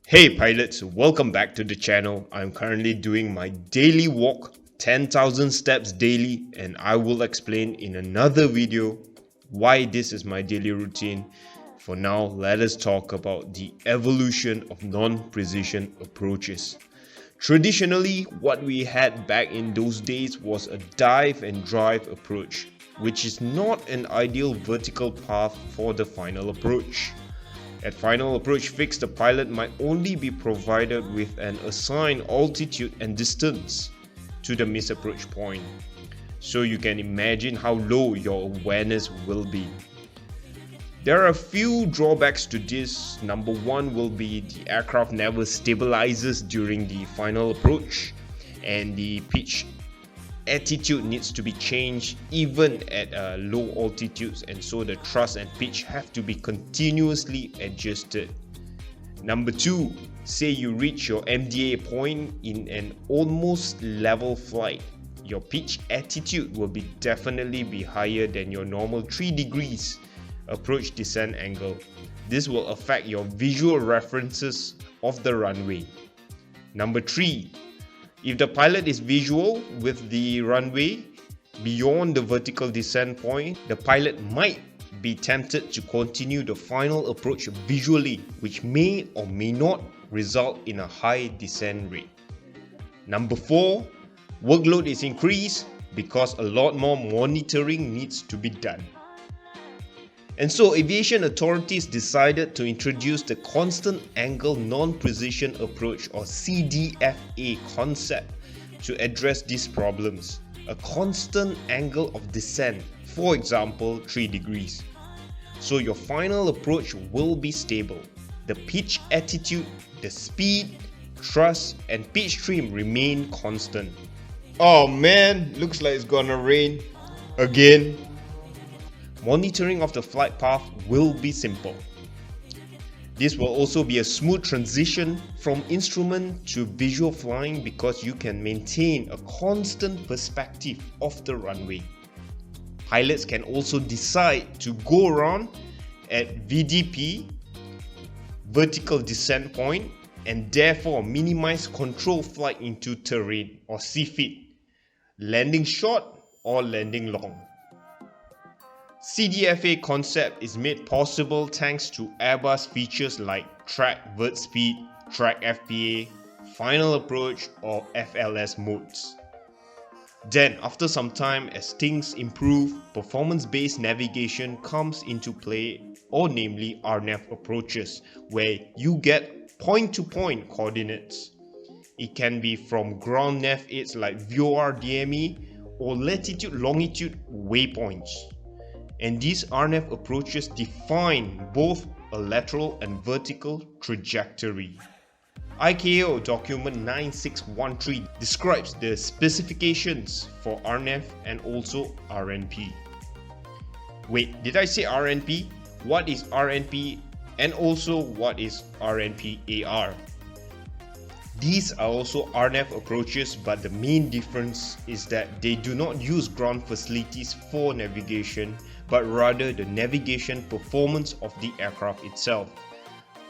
Hey pilots, welcome back to the channel. I'm currently doing my daily walk, 10,000 steps daily, and I will explain in another video why this is my daily routine. For now, let us talk about the evolution of non-precision approaches. Traditionally, what we had back in those days was a dive and drive approach, which is not an ideal vertical path for the final approach. At final approach fix, the pilot might only be provided with an assigned altitude and distance to the misapproach point. So you can imagine how low your awareness will be. There are a few drawbacks to this. Number one will be the aircraft never stabilizes during the final approach, and the pitch attitude needs to be changed even at low altitudes, and so the thrust and pitch have to be continuously adjusted. Number two, say you reach your MDA point in an almost level flight, your pitch attitude will definitely be higher than your normal 3 degrees approach descent angle. This will affect your visual references of the runway. Number three, if the pilot is visual with the runway beyond the vertical descent point, the pilot might be tempted to continue the final approach visually, which may or may not result in a high descent rate. Number four, workload is increased because a lot more monitoring needs to be done. And so aviation authorities decided to introduce the constant angle non-precision approach, or CDFA concept, to address these problems. A constant angle of descent, for example 3 degrees. So your final approach will be stable. The pitch attitude, the speed, thrust and pitch trim remain constant. Oh man, looks like it's gonna rain again. Monitoring of the flight path will be simple. This will also be a smooth transition from instrument to visual flying because you can maintain a constant perspective of the runway. Pilots can also decide to go around at VDP, vertical descent point, and therefore minimize control flight into terrain or CFIT, landing short or landing long. CDFA concept is made possible thanks to Airbus features like track vert speed, track FPA, final approach or FLS modes. Then after some time, as things improve, performance-based navigation comes into play, or namely RNP approaches, where you get point-to-point coordinates. It can be from ground nav aids like VOR DME or latitude-longitude waypoints. And these RNP approaches define both a lateral and vertical trajectory. ICAO document 9613 describes the specifications for RNP and also RNP. Wait, did I say RNP? What is RNP and also what is RNP AR? These are also RNP approaches, but the main difference is that they do not use ground facilities for navigation, but rather the navigation performance of the aircraft itself.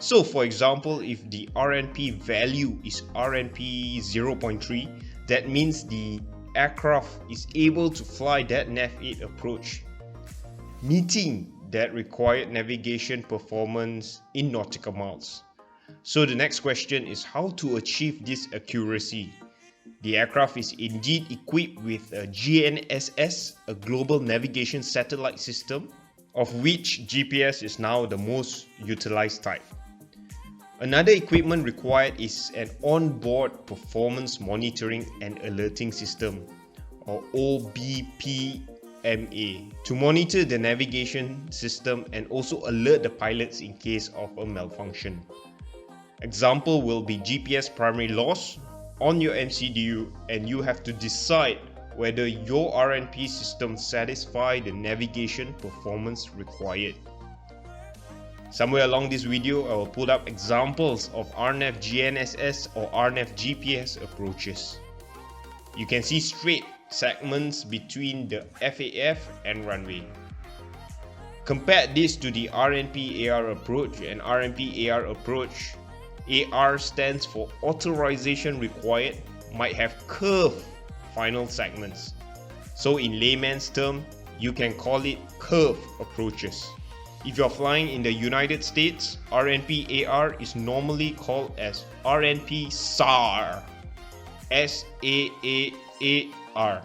So for example, if the RNP value is RNP 0.3, that means the aircraft is able to fly that nav 8 approach, meeting that required navigation performance in nautical miles. So the next question is how to achieve this accuracy. The aircraft is indeed equipped with a GNSS, a global navigation satellite system, of which GPS is now the most utilized type. Another equipment required is an onboard performance monitoring and alerting system, or OBPMA, to monitor the navigation system and also alert the pilots in case of a malfunction. Example will be GPS primary loss on your MCDU, and you have to decide whether your RNP system satisfies the navigation performance required. Somewhere along this video, I will put up examples of RNF GNSS or RNF GPS approaches. You can see straight segments between the FAF and runway. Compare this to the RNP AR approach. An RNP AR approach, AR stands for authorization required, might have curved final segments. So in layman's term, you can call it curve approaches. If you're flying in the United States, RNP AR is normally called as RNP SAR. SAAR.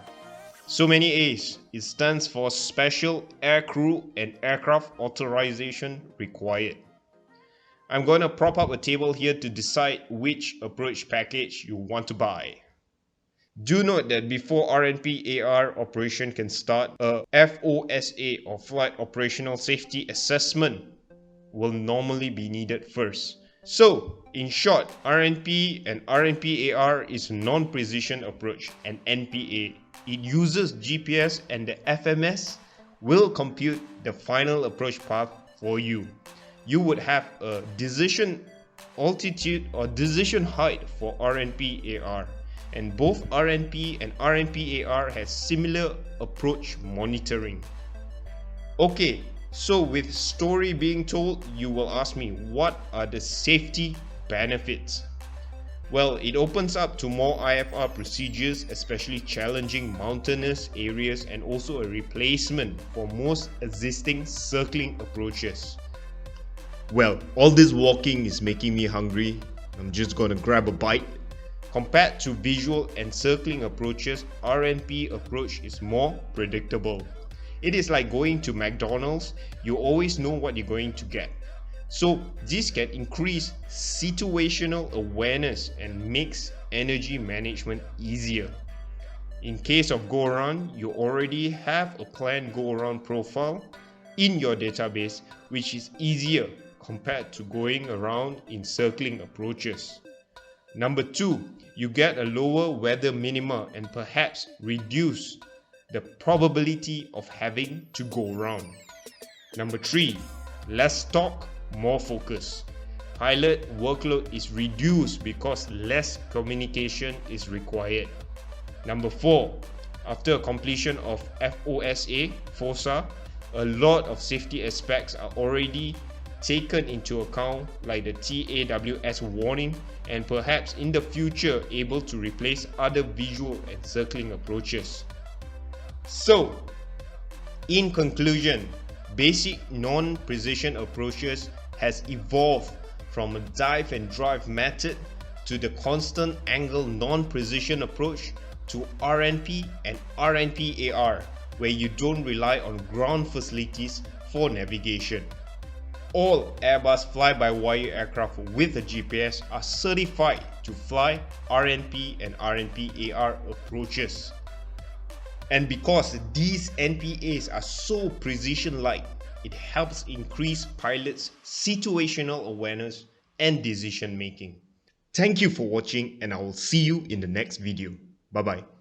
So many A's. It stands for Special Aircrew and Aircraft Authorization Required. I'm going to prop up a table here to decide which approach package you want to buy. Do note that before RNP AR operation can start, a FOSA or Flight Operational Safety Assessment will normally be needed first. So, in short, RNP and RNP AR is a non-precision approach, an NPA. It uses GPS and the FMS will compute the final approach path for you. You would have a decision altitude or decision height for RNP AR, and both RNP and RNP AR has similar approach monitoring. Okay, so with story being told, you will ask me, what are the safety benefits? Well, it opens up to more IFR procedures, especially challenging mountainous areas, and also a replacement for most existing circling approaches. Well, all this walking is making me hungry. I'm just gonna grab a bite. Compared to visual and circling approaches, RNP approach is more predictable. It is like going to McDonald's, you always know what you're going to get. So this can increase situational awareness and makes energy management easier. In case of go around, you already have a planned go around profile in your database, which is easier compared to going around in circling approaches. Number 2, you get a lower weather minima and perhaps reduce the probability of having to go around. Number 3, less talk, more focus. Pilot workload is reduced because less communication is required. Number 4, after completion of FOSA, a lot of safety aspects are already taken into account, like the TAWS warning, and perhaps in the future able to replace other visual and circling approaches. So, in conclusion, basic non-precision approaches has evolved from a dive and drive method to the constant angle non-precision approach to RNP and RNP AR, where you don't rely on ground facilities for navigation. All Airbus fly-by-wire aircraft with a GPS are certified to fly RNP and RNP AR approaches. And because these NPAs are so precision-like, it helps increase pilots' situational awareness and decision making. Thank you for watching, and I will see you in the next video. Bye bye.